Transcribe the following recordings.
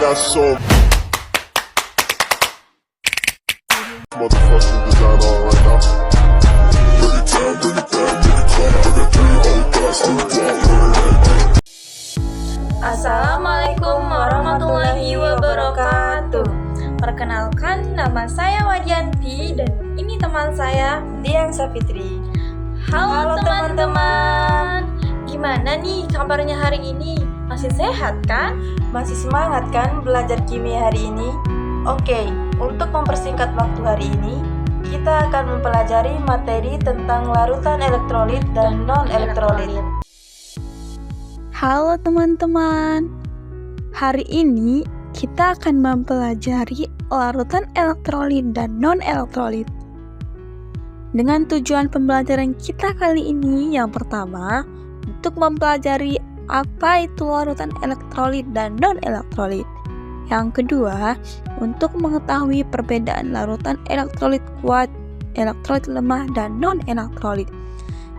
got so motherfucking design on right now. Bring it down, bring it down, bring it down. I got 3 old guys to walk. Assalamualaikum warahmatullahi wabarakatuh. Perkenalkan, nama saya Wajanti dan ini teman saya Dian Safitri. Halo teman-teman. Gimana nih kabarnya hari ini? Masih sehat kan? Masih semangat kan belajar kimia hari ini? Oke, untuk mempersingkat waktu hari ini, kita akan mempelajari materi tentang larutan elektrolit dan non-elektrolit. Halo teman-teman, hari ini kita akan mempelajari larutan elektrolit dan non-elektrolit. Dengan tujuan pembelajaran kita kali ini, yang pertama, untuk mempelajari apa itu larutan elektrolit dan non-elektrolit. Yang kedua, untuk mengetahui perbedaan larutan elektrolit kuat, elektrolit lemah, dan non-elektrolit.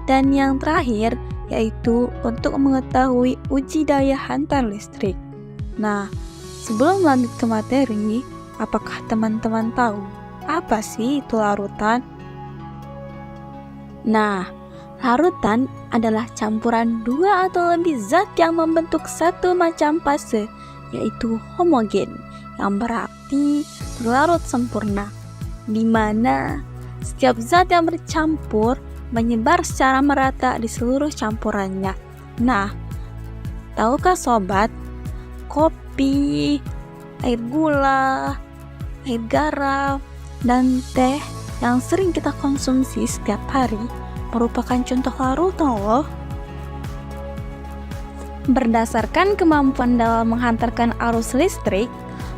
Dan yang terakhir, yaitu untuk mengetahui uji daya hantar listrik. Nah, sebelum lanjut ke materi, apakah teman-teman tahu apa sih itu larutan? Nah, larutan adalah campuran dua atau lebih zat yang membentuk satu macam fase, yaitu homogen, yang berarti berlarut sempurna, di mana setiap zat yang bercampur menyebar secara merata di seluruh campurannya. Nah, tahukah sobat, kopi, air gula, air garam, dan teh yang sering kita konsumsi setiap hari merupakan contoh larutan loh. Berdasarkan kemampuan dalam menghantarkan arus listrik,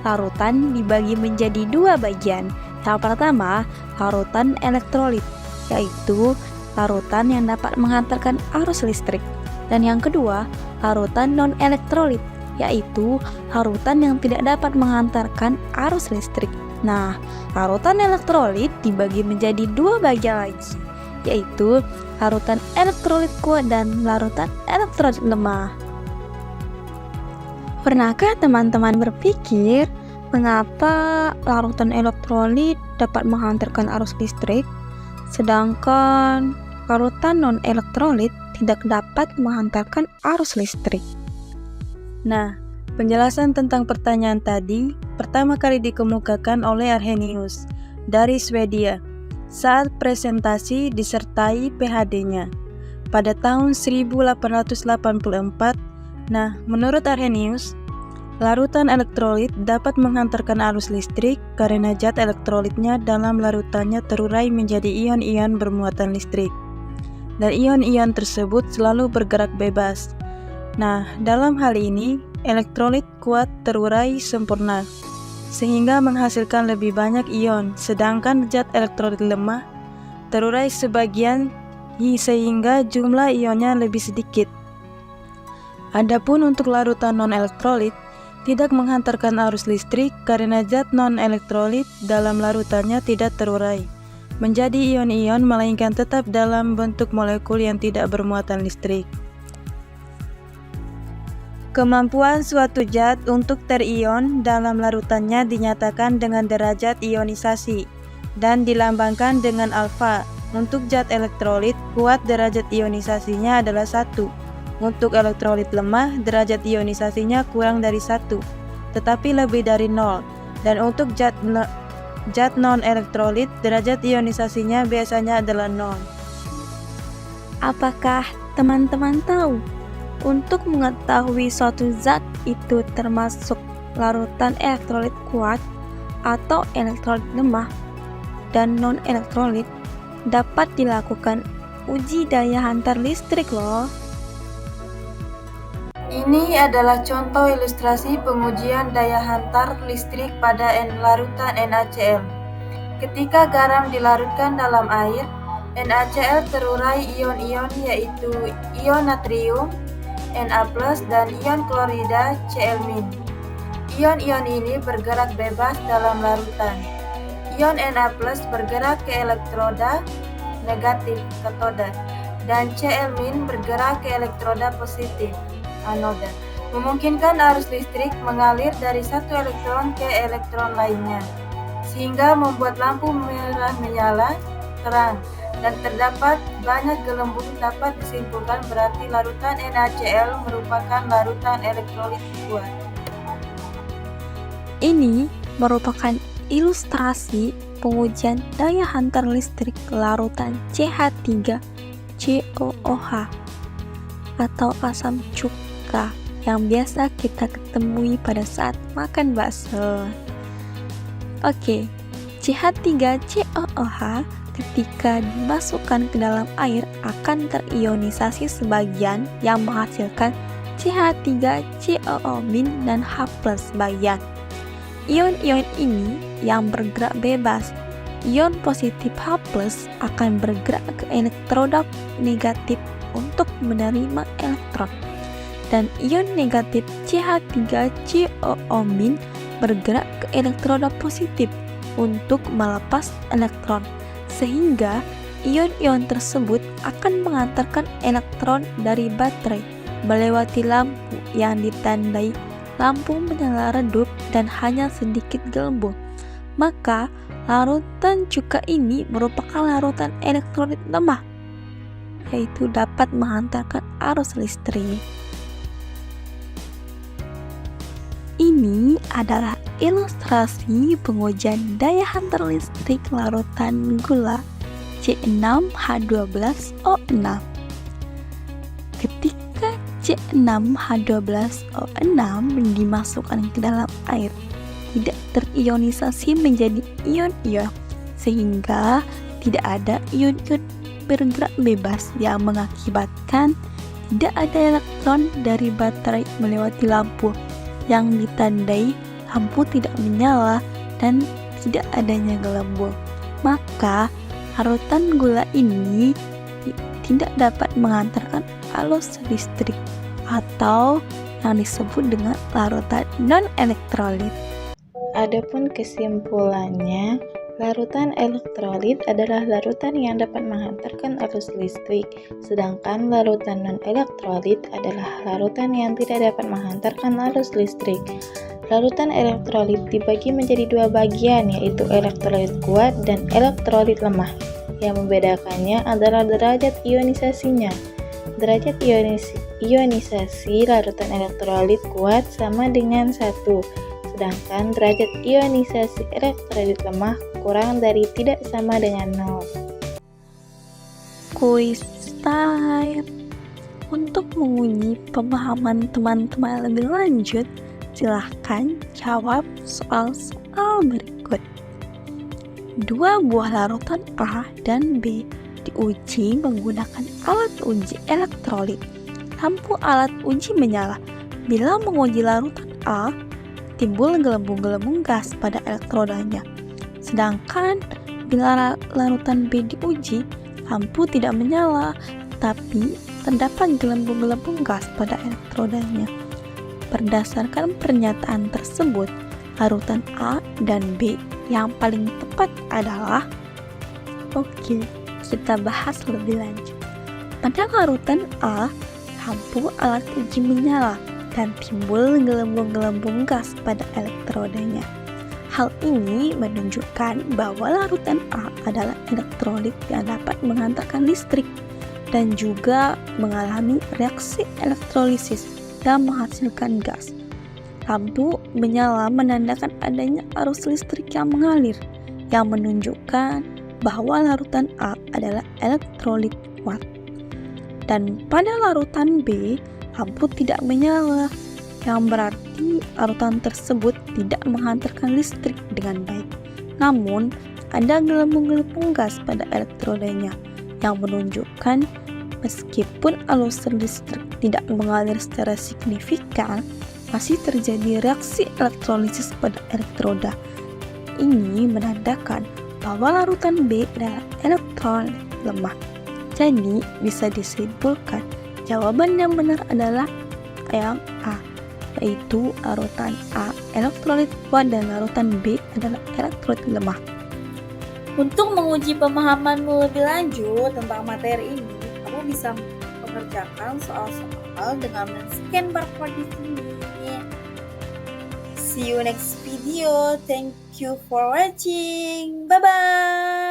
larutan dibagi menjadi dua bagian. Yang pertama, larutan elektrolit, yaitu larutan yang dapat menghantarkan arus listrik. Dan yang kedua, larutan non-elektrolit, yaitu larutan yang tidak dapat menghantarkan arus listrik. Nah, larutan elektrolit dibagi menjadi dua bagian lagi, yaitu larutan elektrolit kuat dan larutan elektrolit lemah. Pernahkah teman-teman berpikir mengapa larutan elektrolit dapat menghantarkan arus listrik, sedangkan larutan non-elektrolit tidak dapat menghantarkan arus listrik? Nah, penjelasan tentang pertanyaan tadi pertama kali dikemukakan oleh Arrhenius dari Swedia saat presentasi disertai PhD-nya pada tahun 1884. Nah, menurut Arrhenius, larutan elektrolit dapat menghantarkan arus listrik karena zat elektrolitnya dalam larutannya terurai menjadi ion-ion bermuatan listrik, dan ion-ion tersebut selalu bergerak bebas. Nah, dalam hal ini, elektrolit kuat terurai sempurna, sehingga menghasilkan lebih banyak ion, sedangkan zat elektrolit lemah terurai sebagian sehingga jumlah ionnya lebih sedikit. Adapun untuk larutan non-elektrolit, tidak menghantarkan arus listrik karena zat non-elektrolit dalam larutannya tidak terurai menjadi ion-ion, melainkan tetap dalam bentuk molekul yang tidak bermuatan listrik. Kemampuan suatu zat untuk terion dalam larutannya dinyatakan dengan derajat ionisasi dan dilambangkan dengan alfa. Untuk zat elektrolit kuat, derajat ionisasinya adalah 1. Untuk elektrolit lemah, derajat ionisasinya kurang dari 1, tetapi lebih dari 0. Dan untuk zat non-elektrolit, derajat ionisasinya biasanya adalah 0. Apakah teman-teman tahu untuk mengetahui suatu zat itu termasuk larutan elektrolit kuat atau elektrolit lemah dan non-elektrolit, dapat dilakukan uji daya hantar listrik loh. Ini adalah contoh ilustrasi pengujian daya hantar listrik pada larutan NaCl. Ketika garam dilarutkan dalam air, NaCl terurai ion-ion yaitu ion natrium Na+, dan ion klorida Cl-. Ion-ion ini bergerak bebas dalam larutan. Ion Na+ bergerak ke elektroda negatif katoda dan Cl- bergerak ke elektroda positif anoda. memungkinkan arus listrik mengalir dari satu elektron ke elektron lainnya, sehingga membuat lampu merah menyala terang dan terdapat banyak gelembung. Dapat disimpulkan berarti larutan NaCl merupakan larutan elektrolit kuat. Ini merupakan ilustrasi pengujian daya hantar listrik larutan CH3COOH atau asam cuka yang biasa kita ketemui pada saat makan bakso. Oke, CH3COOH ketika dimasukkan ke dalam air akan terionisasi sebagian yang menghasilkan CH3COO- dan H+ sebagian. Ion-ion ini yang bergerak bebas. Ion positif H+ akan bergerak ke elektroda negatif untuk menerima elektron, dan ion negatif CH3COO- bergerak ke elektroda positif untuk melepas elektron, sehingga ion-ion tersebut akan mengantarkan elektron dari baterai melewati lampu yang ditandai lampu menyala redup dan hanya sedikit gelembung. Maka larutan cuka ini merupakan larutan elektrolit lemah, yaitu dapat menghantarkan arus listrik. Ini adalah ilustrasi pengujian daya hantar listrik larutan gula C6H12O6. Ketika C6H12O6 dimasukkan ke dalam air, tidak terionisasi menjadi ion-ion, sehingga tidak ada ion-ion bergerak bebas yang mengakibatkan tidak ada elektron dari baterai melewati lampu yang ditandai lampu tidak menyala dan tidak adanya gelembung. Maka larutan gula ini tidak dapat mengantarkan arus listrik atau yang disebut dengan larutan non-elektrolit. Adapun kesimpulannya, larutan elektrolit adalah larutan yang dapat menghantarkan arus listrik, sedangkan larutan non-elektrolit adalah larutan yang tidak dapat menghantarkan arus listrik. Larutan elektrolit dibagi menjadi dua bagian, yaitu elektrolit kuat dan elektrolit lemah. Yang membedakannya adalah derajat ionisasinya. Derajat ionisasi larutan elektrolit kuat sama dengan 1, sedangkan derajat ionisasi elektrolit lemah kurang dari tidak sama dengan 0. Quiz time. Untuk menguji pemahaman teman-teman lebih lanjut, silahkan jawab soal-soal berikut. 2 buah larutan A dan B diuji menggunakan alat uji elektrolit. Lampu alat uji menyala. Bila menguji larutan A, timbul gelembung-gelembung gas pada elektrodanya. Sedangkan bila larutan B diuji, lampu tidak menyala, tapi terdapat gelembung-gelembung gas pada elektrodanya. Berdasarkan pernyataan tersebut, larutan A dan B yang paling tepat adalah Oke, kita bahas lebih lanjut. Pada larutan A, lampu alat uji menyala dan timbul gelembung-gelembung gas pada elektrodanya. Hal ini menunjukkan bahwa larutan A adalah elektrolit yang dapat menghantarkan listrik dan juga mengalami reaksi elektrolisis dan menghasilkan gas. Lampu menyala menandakan adanya arus listrik yang mengalir, yang menunjukkan bahwa larutan A adalah elektrolit kuat. Dan pada larutan B, lampu tidak menyala, yang berarti larutan tersebut tidak menghantarkan listrik dengan baik. Namun, ada gelembung-gelembung gas pada elektrodanya, yang menunjukkan meskipun arus listrik tidak mengalir secara signifikan, masih terjadi reaksi elektrolisis pada elektroda. Ini menandakan bahwa larutan B adalah elektrolit lemah. Jadi, bisa disimpulkan jawaban yang benar adalah yang A, yaitu larutan A elektrolit kuat dan larutan B adalah elektrolit lemah. Untuk menguji pemahamanmu lebih lanjut tentang materi ini, kamu bisa mengerjakan soal-soal dengan men-scan barcode di sini. See you next video. Thank you for watching. Bye-bye.